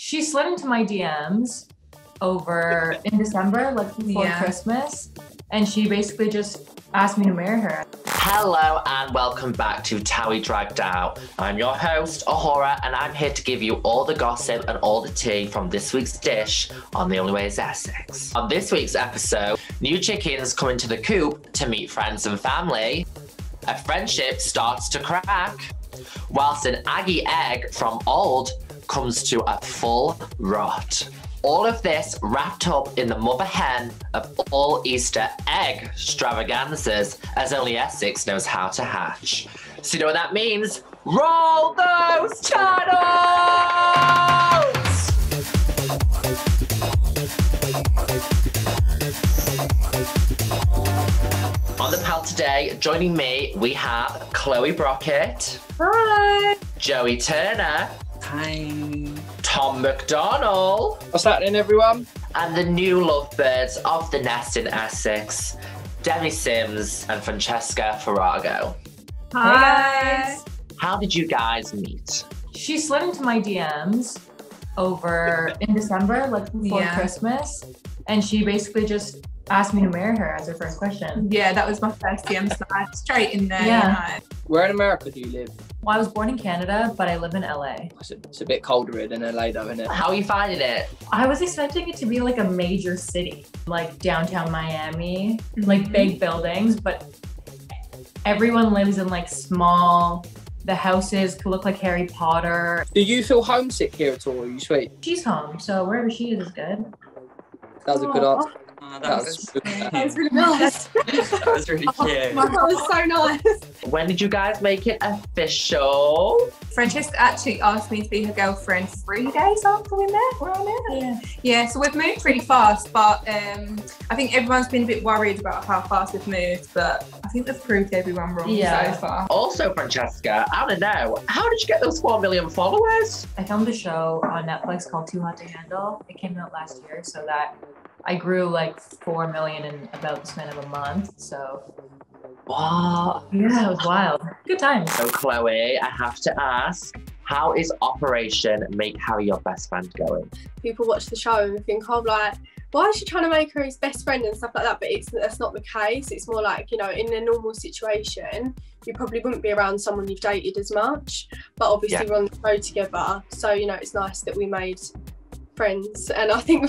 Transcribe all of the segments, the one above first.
She slid into my DMs over in December, like before Christmas, and she basically just asked me to marry her. Hello and welcome back to TOWIE Dragged Out. I'm your host, Ahura, and I'm here to give you all the gossip and all the tea from this week's dish on The Only Way is Essex. On this week's episode, new chickens come into the coop to meet friends and family. A friendship starts to crack, whilst an Aggie egg from old comes to a full rot. All of this wrapped up in the mother hen of all Easter egg extravaganzas, as only Essex knows how to hatch. So you know what that means? Roll those channels! On the panel today, joining me, we have Chloe Brockett. Hi! Joey Turner. Hi. Tom McDonnell. What's happening, everyone? And the new lovebirds of the nest in Essex, Demi and Francesca Farago. Hi! How did you guys meet? She slid into my DMs over in December, like before Christmas, and she basically just asked me to marry her as her first question. Yeah, that was my first DM slide, straight in there. Yeah. You know. Where in America do you live? Well, I was born in Canada, but I live in LA. It's a bit colder here than LA though, isn't it? How are you finding it? I was expecting it to be like a major city, like downtown Miami, like big buildings, but everyone lives in like small, the houses could look like Harry Potter. Do you feel homesick here at all? Are you sweet? She's home, so wherever she is good. That was a good answer. That was really nice. That was really cute. That was so nice. When did you guys make it official? Francesca actually asked me to be her girlfriend 3 days after we met. Yeah, so we've moved pretty fast, but I think everyone's been a bit worried about how fast we've moved, but I think we've proved everyone wrong so far. Also, Francesca, I want to know, how did you get those 4 million followers? I filmed a show on Netflix called Too Hot to Handle. It came out last year, so that I grew like 4 million in about the span of a month, so. Wow. Yeah, it was wild. Good time. So Chloe, I have to ask, how is Operation Make Harry Your Best Friend going? People watch the show and think, oh, like, why is she trying to make her his best friend and stuff like that? But that's not the case. It's more like, you know, in a normal situation, you probably wouldn't be around someone you've dated as much. But obviously we're on the show together. So, you know, it's nice that we made friends, and I think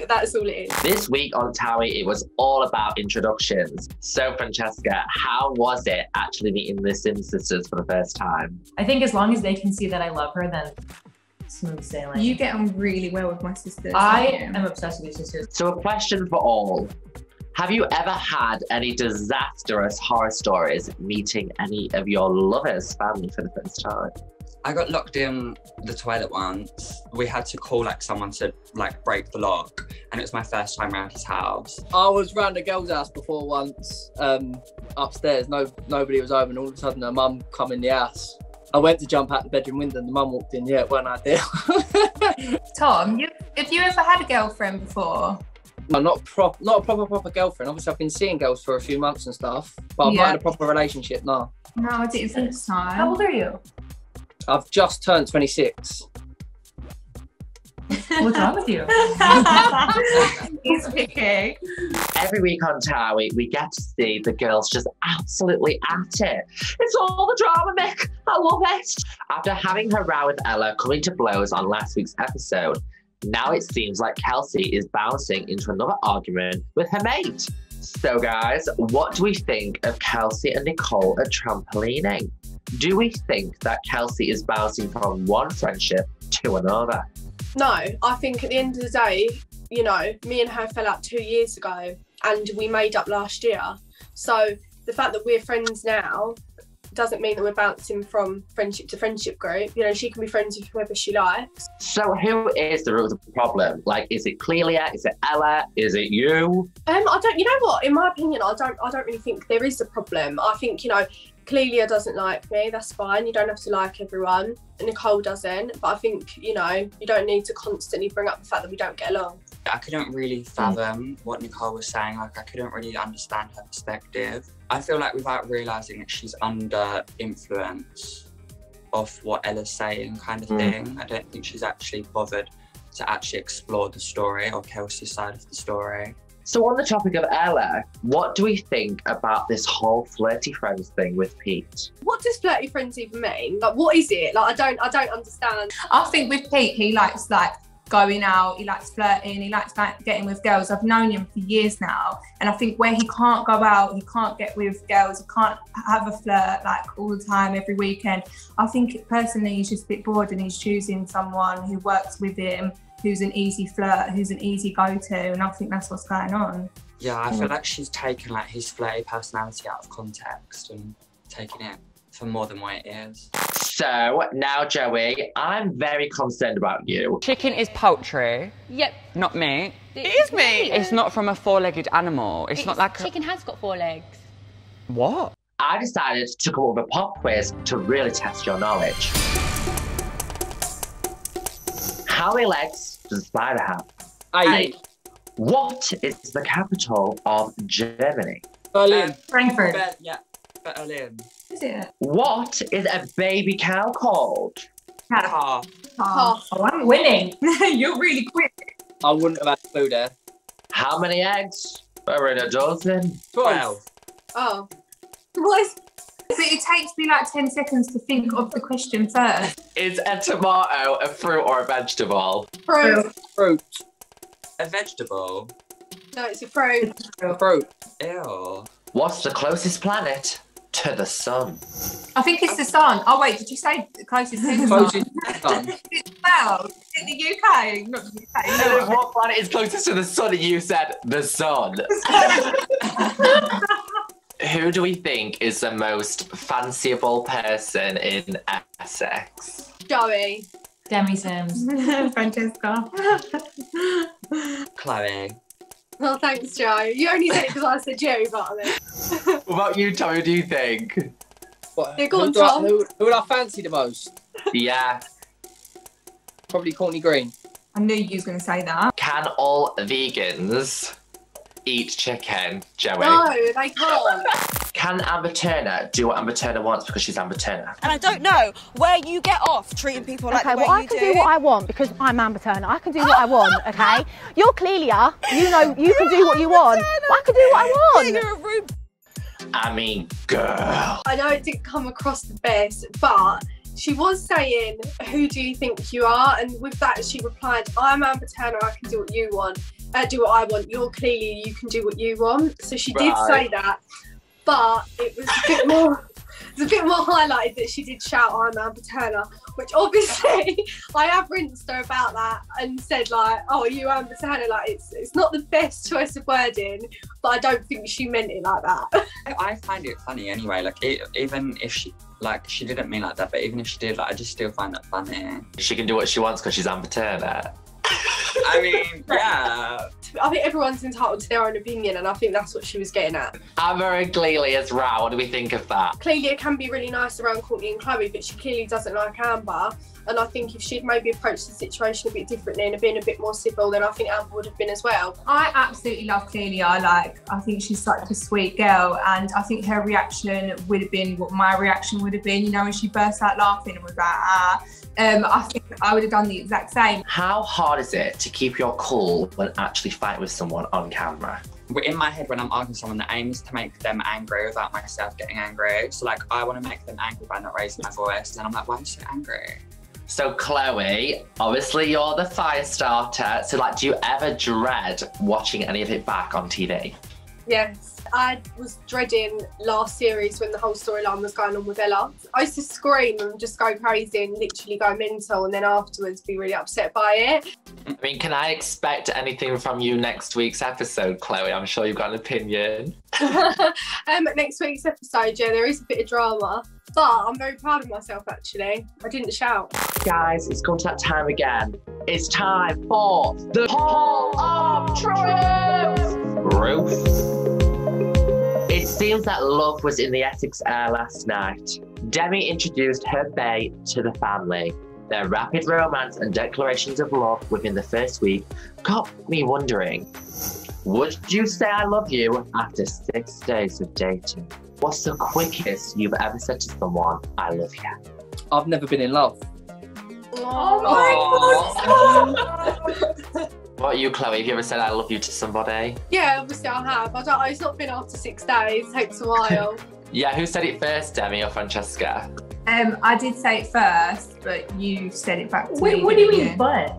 that's all it is. This week on TOWIE, it was all about introductions. So Francesca, how was it actually meeting the Sim sisters for the first time? I think as long as they can see that I love her, then smooth sailing. You get on really well with my sisters. I am obsessed with your sisters. So a question for all. Have you ever had any disastrous horror stories meeting any of your lovers' family for the first time? I got locked in the toilet once. We had to call like someone to like break the lock, and it was my first time around his house. I was round a girl's house before once, upstairs. Nobody was home, and all of a sudden her mum come in the house. I went to jump out the bedroom window, and the mum walked in. Yeah, it wasn't ideal. Tom, have you ever had a girlfriend before? No, not a proper girlfriend. Obviously, I've been seeing girls for a few months and stuff, but I'm not in a proper relationship, no. No, I didn't think so. How old are you? I've just turned 26. What's wrong with you? He's picky. Every week on TOWIE, we get to see the girls just absolutely at it. It's all the drama, Mick. I love it. After having her row with Ella coming to blows on last week's episode, now it seems like Kelsey is bouncing into another argument with her mate. So guys, what do we think of Kelsey and Nicole at trampolining? Do we think that Kelsey is bouncing from one friendship to another? No, I think at the end of the day, you know, me and her fell out 2 years ago and we made up last year. So the fact that we're friends now doesn't mean that we're bouncing from friendship to friendship group. You know, she can be friends with whoever she likes. So who is the root of the problem? Like, is it Clelia? Is it Ella? Is it you? I don't, you know what, in my opinion, I don't really think there is a problem. I think, you know, Clelia doesn't like me, that's fine. You don't have to like everyone. Nicole doesn't, but I think, you know, you don't need to constantly bring up the fact that we don't get along. I couldn't really fathom what Nicole was saying. Like, I couldn't really understand her perspective. I feel like without realising that she's under influence of what Ella's saying kind of thing, I don't think she's actually bothered to actually explore the story or Kelsey's side of the story. So on the topic of Ella, what do we think about this whole flirty friends thing with Pete? What does flirty friends even mean? Like, what is it? Like, I don't understand. I think with Pete, he likes like going out, he likes flirting, he likes like getting with girls. I've known him for years now, and I think where he can't go out, he can't get with girls, he can't have a flirt like all the time, every weekend. I think personally he's just a bit bored, and he's choosing someone who works with him, who's an easy flirt, who's an easy go-to, and I think that's what's going on. Yeah, I feel like she's taken like his flirty personality out of context and taken it for more than what it is. So now, Joey, I'm very concerned about you. Chicken is poultry. Yep. Not meat. It is meat. It's not from a four-legged animal. It's not like chicken has got 4 legs. What? I decided to come up with a pop quiz to really test your knowledge. How many legs does a spider have? 8. What is the capital of Germany? Berlin. Frankfurt. Berlin. Is it? What is a baby cow called? Car. Oh. Oh, I'm winning. You're really quick. I wouldn't have had a clue there. How many eggs are in a dozen? 12. Oh. What is... So it takes me like 10 seconds to think of the question first. Is a tomato a fruit or a vegetable? Fruit. Fruit. A vegetable. No, it's a fruit. Fruit. Ew. What's the closest planet to the sun? I think it's the sun. Oh wait, did you say closest to the sun? Closest sun. It's Wales. Is it the UK? Not the UK. No. What planet is closest to the sun? And you said the sun. Who do we think is the most fanciable person in Essex? Joey. Demi Sims. Francesca. Chloe. Oh, thanks, Joe. You only said it because I said you, but I mean... What about you, Tommy? What do you think? What, Yeah, go on, who, do I, Tom. who would I fancy the most? Yeah. Probably Courtney Green. I knew you was going to say that. Can all vegans eat chicken, Joey? No, they can't. Can Amber Turner do what Amber Turner wants because she's Amber Turner? And I don't know where you get off treating people like the way I you can do what I want because I'm Amber Turner. I can do what I want, okay? You're Clelia. You know, you can do what you want. I can do what I want. You're a rude. I mean, girl. I know it didn't come across the best, but she was saying, who do you think you are? And with that, she replied, I'm Amber Turner, I can do what you want. Do what I want. You're Clelia, you can do what you want. So she did say that, but it was a bit more... It's a bit more highlighted that she did shout, I'm Amber Turner, which obviously I have rinsed her about that and said like, oh, are you Amber Turner? Like, it's not the best choice of wording, but I don't think she meant it like that. I find it funny anyway. Like, even if she didn't mean like that, but even if she did, like, I just still find that funny. She can do what she wants because she's Amber Turner. I mean, yeah. I think everyone's entitled to their own opinion, and I think that's what she was getting at. Amber and Clelia's row, what do we think of that? Clelia can be really nice around Courtney and Chloe, but she clearly doesn't like Amber. And I think if she'd maybe approached the situation a bit differently and been a bit more civil, then I think Amber would have been as well. I absolutely love Clelia. Like, I think she's such a sweet girl, and I think her reaction would have been what my reaction would have been. You know, when she burst out laughing and was like, ah. I think I would have done the exact same. How hard is it to keep your cool when actually fighting with someone on camera? In my head, when I'm arguing with someone, the aim is to make them angry without myself getting angry. So, like, I want to make them angry by not raising my voice. And I'm like, why are you so angry? So, Chloe, obviously you're the fire starter. So, like, do you ever dread watching any of it back on TV? Yes. I was dreading last series when the whole storyline was going on with Ella. I used to scream and just go crazy and literally go mental, and then afterwards be really upset by it. I mean, can I expect anything from you next week's episode, Chloe? I'm sure you've got an opinion. Next week's episode, yeah, there is a bit of drama, but I'm very proud of myself, actually. I didn't shout. Guys, it's come to that time again. It's time for the Hall of Truth. It seems that love was in the Essex air last night. Demi introduced her bae to the family. Their rapid romance and declarations of love within the first week got me wondering, would you say I love you after 6 days of dating? What's the quickest you've ever said to someone, I love you? I've never been in love. Oh my God! about you, Chloe? Have you ever said I love you to somebody? Yeah, obviously I have. I don't. It's not been after 6 days. It takes a while. Yeah, who said it first, Demi or Francesca? I did say it first, but you said it back to me. Wait, what do you mean, but?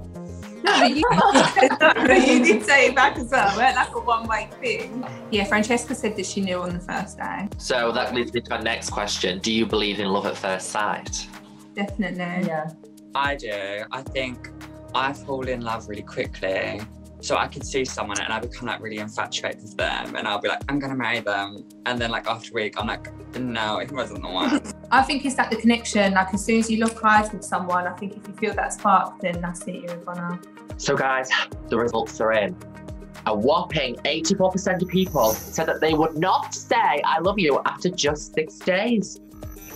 No, but you did say it back as well. It weren't like a one-way thing. Yeah, Francesca said that she knew on the first day. So that leads me to our next question. Do you believe in love at first sight? Definitely. Yeah. I do. I think I fall in love really quickly. So I could see someone and I become like really infatuated with them and I'll be like, I'm gonna marry them. And then like after a week, I'm like, no, it wasn't the one. I think it's like the connection. Like as soon as you look eyes with someone, I think if you feel that spark, then that's it, you're gonna. So guys, the results are in. A whopping 84% of people said that they would not say I love you after just 6 days.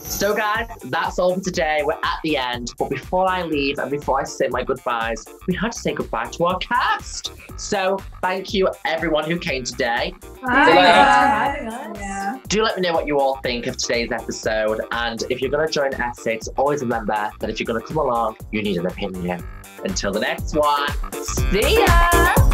So guys, that's all for today. We're at the end. But before I leave and before I say my goodbyes, we had to say goodbye to our cast. So thank you everyone who came today. Yeah. Do let me know what you all think of today's episode. And if you're going to join Essex, always remember that if you're going to come along, you need an opinion. Until the next one, see ya!